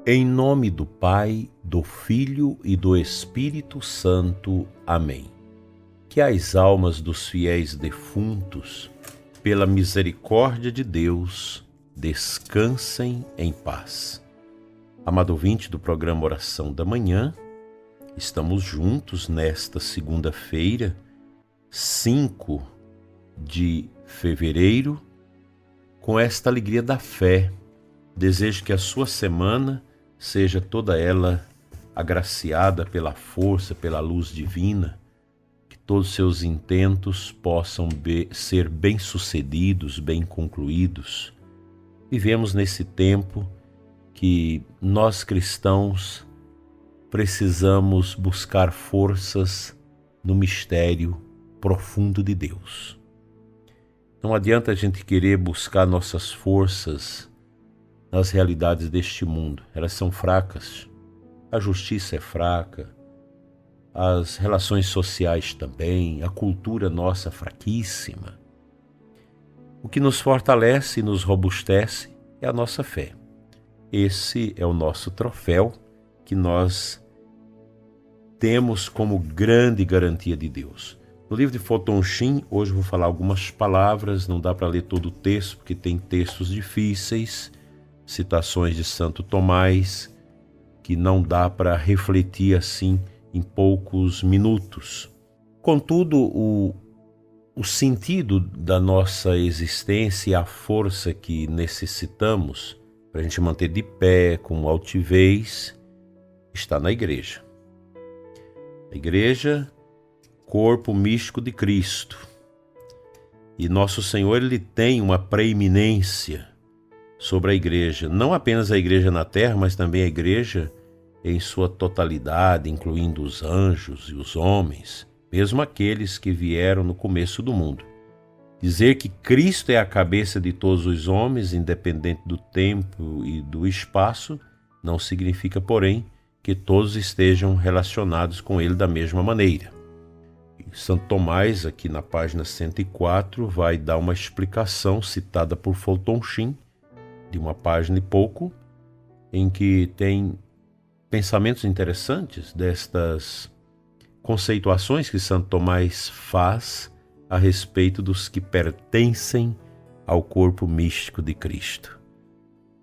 Em nome do Pai, do Filho e do Espírito Santo. Amém. Que as almas dos fiéis defuntos, pela misericórdia de Deus, descansem em paz. Amado ouvinte do programa Oração da Manhã, estamos juntos nesta segunda-feira, 5 de fevereiro, com esta alegria da fé. Desejo que a sua semana seja toda ela agraciada pela força, pela luz divina, que todos os seus intentos possam ser bem-sucedidos, bem concluídos. Vivemos nesse tempo que nós cristãos precisamos buscar forças no mistério profundo de Deus. Não adianta a gente querer buscar nossas forças nas realidades deste mundo. Elas são fracas. A justiça é fraca, as relações sociais também, a cultura nossa fraquíssima. O que nos fortalece e nos robustece é a nossa fé. Esse é o nosso troféu que nós temos como grande garantia de Deus. No livro de Fulton Sheen, hoje eu vou falar algumas palavras, não dá para ler todo o texto, porque tem textos difíceis, citações de Santo Tomás, que não dá para refletir assim em poucos minutos. Contudo, o sentido da nossa existência e a força que necessitamos para a gente manter de pé, com altivez, está na igreja. A igreja, corpo místico de Cristo. E nosso Senhor, ele tem uma preeminência sobre a igreja, não apenas a igreja na terra, mas também a igreja em sua totalidade, incluindo os anjos e os homens, mesmo aqueles que vieram no começo do mundo. Dizer que Cristo é a cabeça de todos os homens, independente do tempo e do espaço, não significa, porém, que todos estejam relacionados com ele da mesma maneira. Santo Tomás, aqui na página 104, vai dar uma explicação citada por Fulton Sheen, de uma página e pouco, em que tem pensamentos interessantes destas conceituações que Santo Tomás faz a respeito dos que pertencem ao corpo místico de Cristo.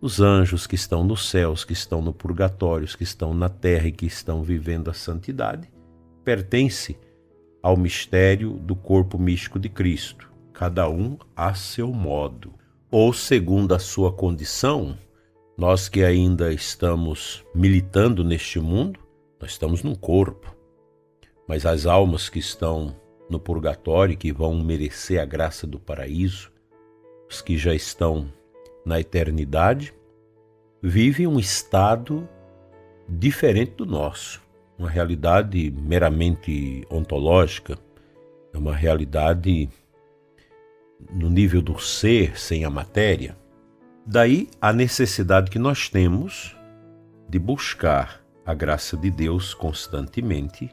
Os anjos que estão nos céus, que estão no purgatório, que estão na terra e que estão vivendo a santidade, pertencem ao mistério do corpo místico de Cristo, cada um a seu modo. Ou segundo a sua condição, nós que ainda estamos militando neste mundo, nós estamos num corpo. Mas as almas que estão no purgatório, que vão merecer a graça do paraíso, os que já estão na eternidade, vivem um estado diferente do nosso. Uma realidade meramente ontológica, é uma realidade no nível do ser, sem a matéria. Daí a necessidade que nós temos de buscar a graça de Deus constantemente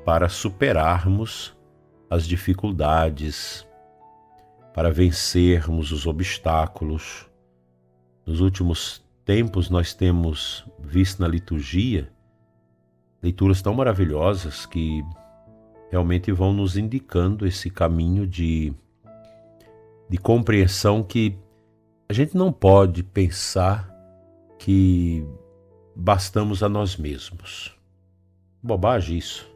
para superarmos as dificuldades, para vencermos os obstáculos. Nos últimos tempos nós temos visto na liturgia leituras tão maravilhosas que realmente vão nos indicando esse caminho de compreensão que a gente não pode pensar que bastamos a nós mesmos. Bobagem isso.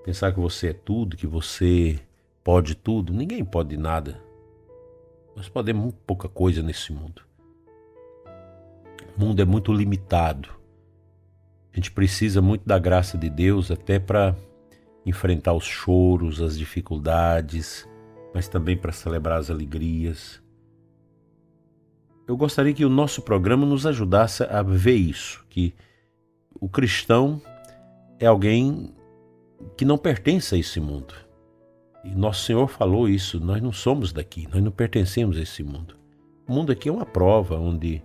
Pensar que você é tudo, que você pode tudo. Ninguém pode nada. Nós podemos muito pouca coisa nesse mundo. O mundo é muito limitado. A gente precisa muito da graça de Deus até para enfrentar os choros, as dificuldades, mas também para celebrar as alegrias. Eu gostaria que o nosso programa nos ajudasse a ver isso, que o cristão é alguém que não pertence a esse mundo. E nosso Senhor falou isso, nós não somos daqui, nós não pertencemos a esse mundo. O mundo aqui é uma prova onde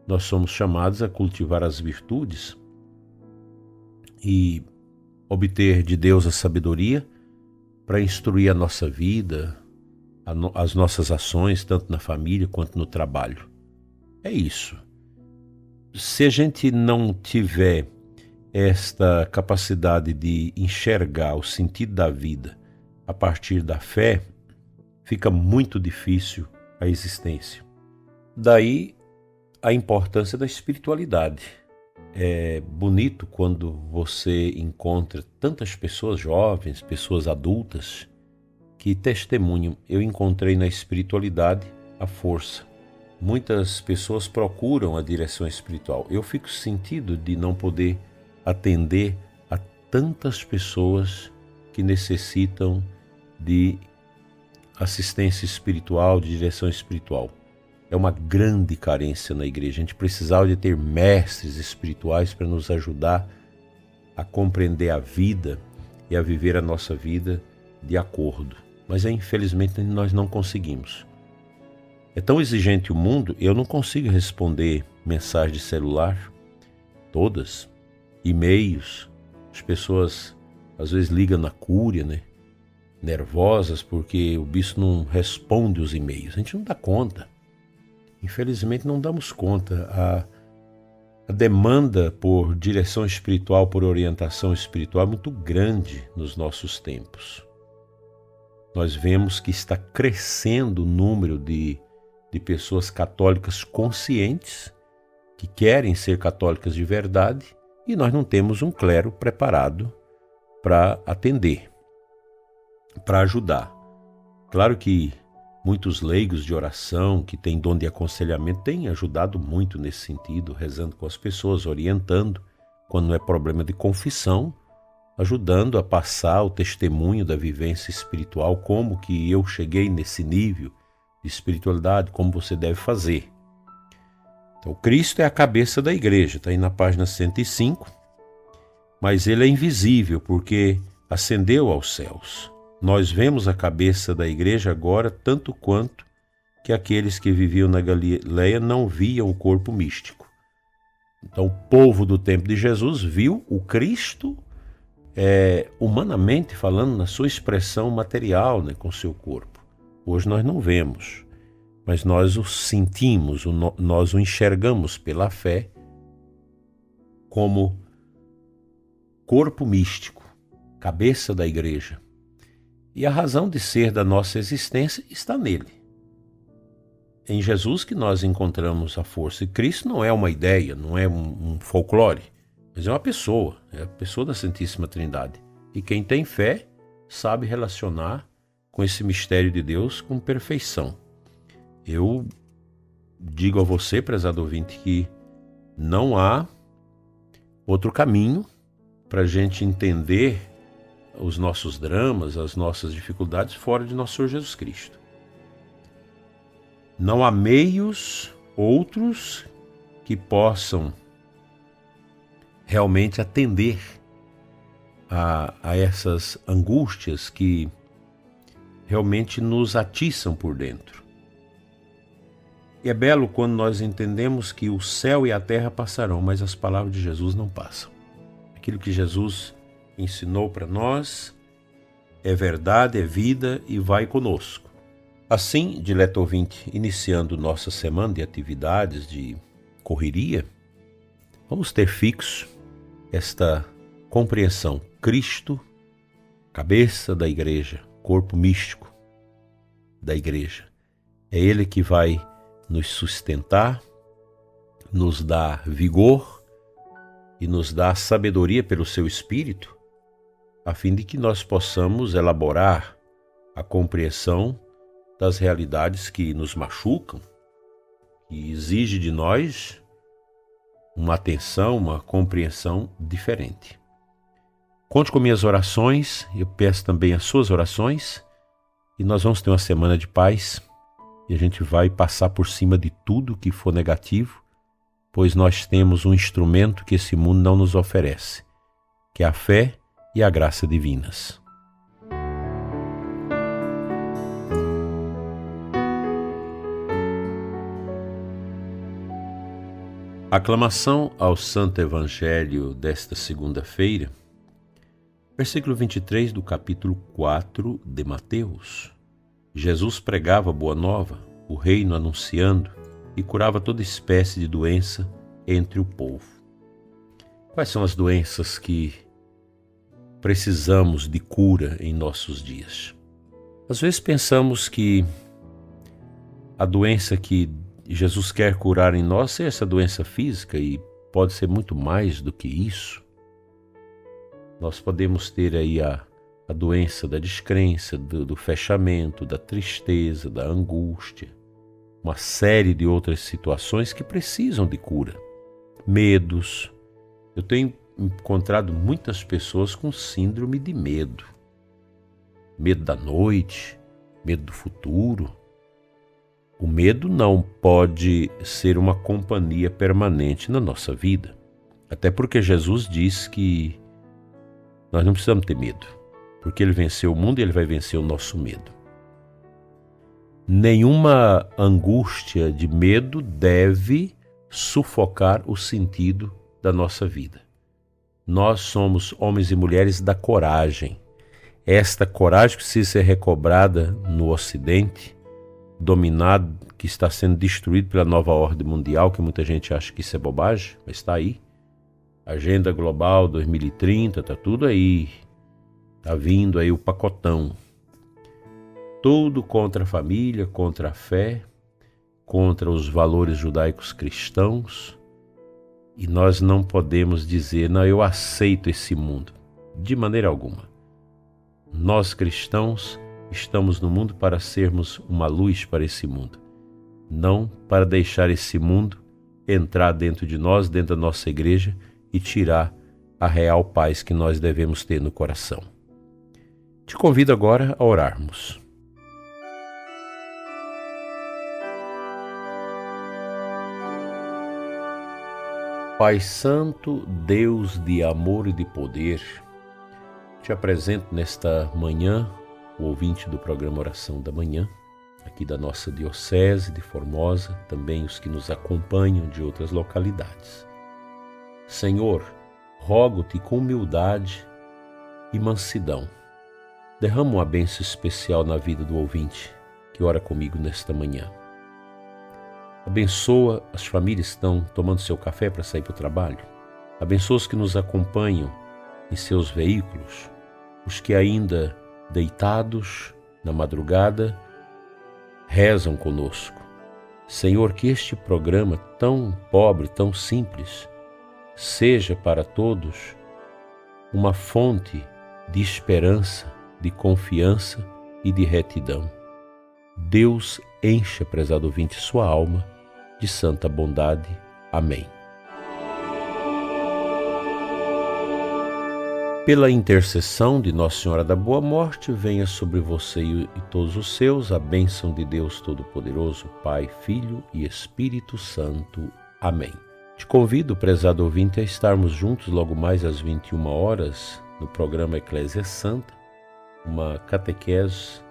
nós somos chamados a cultivar as virtudes e obter de Deus a sabedoria para instruir a nossa vida, as nossas ações, tanto na família quanto no trabalho. É isso. Se a gente não tiver esta capacidade de enxergar o sentido da vida a partir da fé, fica muito difícil a existência. Daí a importância da espiritualidade. É bonito quando você encontra tantas pessoas jovens, pessoas adultas, que testemunham. Eu encontrei na espiritualidade a força. Muitas pessoas procuram a direção espiritual. Eu fico sentido de não poder atender a tantas pessoas que necessitam de assistência espiritual, de direção espiritual. É uma grande carência na igreja. A gente precisava de ter mestres espirituais para nos ajudar a compreender a vida e a viver a nossa vida de acordo. Mas infelizmente nós não conseguimos. É tão exigente o mundo, eu não consigo responder mensagem de celular, todas, e-mails. As pessoas às vezes ligam na cúria, nervosas porque o bispo não responde os e-mails. A gente não dá conta. Infelizmente não damos conta. A demanda por direção espiritual, por orientação espiritual é muito grande nos nossos tempos. Nós vemos que está crescendo o número de pessoas católicas conscientes, que querem ser católicas de verdade, e nós não temos um clero preparado para atender, para ajudar. Claro que muitos leigos de oração, que têm dom de aconselhamento, têm ajudado muito nesse sentido, rezando com as pessoas, orientando, quando não é problema de confissão, ajudando a passar o testemunho da vivência espiritual, como que eu cheguei nesse nível de espiritualidade, como você deve fazer. Então, Cristo é a cabeça da igreja, está aí na página 105, mas ele é invisível porque ascendeu aos céus. Nós vemos a cabeça da igreja agora tanto quanto que aqueles que viviam na Galileia não viam o corpo místico. Então, o povo do tempo de Jesus viu o Cristo, humanamente falando, na sua expressão material, com seu corpo. Hoje nós não vemos, mas nós o sentimos, nós o enxergamos pela fé como corpo místico, cabeça da igreja. E a razão de ser da nossa existência está nele. Em Jesus que nós encontramos a força. E Cristo não é uma ideia, não é um folclore, mas é uma pessoa, é a pessoa da Santíssima Trindade. E quem tem fé sabe relacionar com esse mistério de Deus com perfeição. Eu digo a você, prezado ouvinte, que não há outro caminho para a gente entender os nossos dramas, as nossas dificuldades fora de nosso Senhor Jesus Cristo. Não há meios outros que possam realmente atender a essas angústias que realmente nos atiçam por dentro. E é belo quando nós entendemos que o céu e a terra passarão, mas as palavras de Jesus não passam. Aquilo que Jesus ensinou para nós é verdade, é vida e vai conosco. Assim, dileto ouvinte, iniciando nossa semana de atividades, de correria, vamos ter fixo esta compreensão. Cristo, cabeça da igreja, corpo místico da igreja. É Ele que vai nos sustentar, nos dar vigor e nos dar sabedoria pelo seu Espírito, a fim de que nós possamos elaborar a compreensão das realidades que nos machucam, que exige de nós uma atenção, uma compreensão diferente. Conte com minhas orações, eu peço também as suas orações, e nós vamos ter uma semana de paz, e a gente vai passar por cima de tudo que for negativo, pois nós temos um instrumento que esse mundo não nos oferece, que é a fé e a graça divinas. Aclamação ao Santo Evangelho desta segunda-feira, versículo 23 do capítulo 4 de Mateus. Jesus pregava a boa nova, o reino anunciando, e curava toda espécie de doença entre o povo. Quais são as doenças que precisamos de cura em nossos dias? Às vezes pensamos que a doença que Jesus quer curar em nós é essa doença física, e pode ser muito mais do que isso. Nós podemos ter aí a doença da descrença, do fechamento, da tristeza, da angústia, uma série de outras situações que precisam de cura. Medos. Eu tenho encontrado muitas pessoas com síndrome de medo. Medo da noite, medo do futuro. O medo não pode ser uma companhia permanente na nossa vida. Até porque Jesus diz que nós não precisamos ter medo, porque Ele venceu o mundo e Ele vai vencer o nosso medo. Nenhuma angústia de medo deve sufocar o sentido da nossa vida. Nós somos homens e mulheres da coragem. Esta coragem precisa ser recobrada no Ocidente, dominado, que está sendo destruído pela nova ordem mundial, que muita gente acha que isso é bobagem, mas está aí. Agenda Global 2030, está tudo aí. Está vindo aí o pacotão. Tudo contra a família, contra a fé, contra os valores judaicos cristãos. E nós não podemos dizer, não, eu aceito esse mundo. De maneira alguma. Nós cristãos estamos no mundo para sermos uma luz para esse mundo. Não para deixar esse mundo entrar dentro de nós, dentro da nossa igreja, e tirar a real paz que nós devemos ter no coração. Te convido agora a orarmos. Pai Santo, Deus de amor e de poder, te apresento nesta manhã o ouvinte do programa Oração da Manhã, aqui da nossa Diocese de Formosa, também os que nos acompanham de outras localidades. Senhor, rogo-te com humildade e mansidão. Derrama uma bênção especial na vida do ouvinte que ora comigo nesta manhã. Abençoa as famílias que estão tomando seu café para sair para o trabalho. Abençoa os que nos acompanham em seus veículos, os que ainda deitados na madrugada rezam conosco. Senhor, que este programa tão pobre, tão simples, seja para todos uma fonte de esperança, de confiança e de retidão. Deus encha, prezado ouvinte, sua alma de santa bondade. Amém. Pela intercessão de Nossa Senhora da Boa Morte, venha sobre você e todos os seus a bênção de Deus Todo-Poderoso, Pai, Filho e Espírito Santo. Amém. Te convido, prezado ouvinte, a estarmos juntos logo mais às 21 horas no programa Eclésia Santa, uma catequese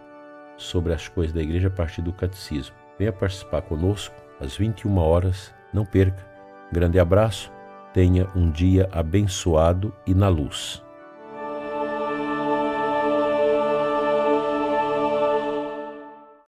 sobre as coisas da igreja a partir do catecismo. Venha participar conosco às 21 horas, não perca. Grande abraço, tenha um dia abençoado e na luz.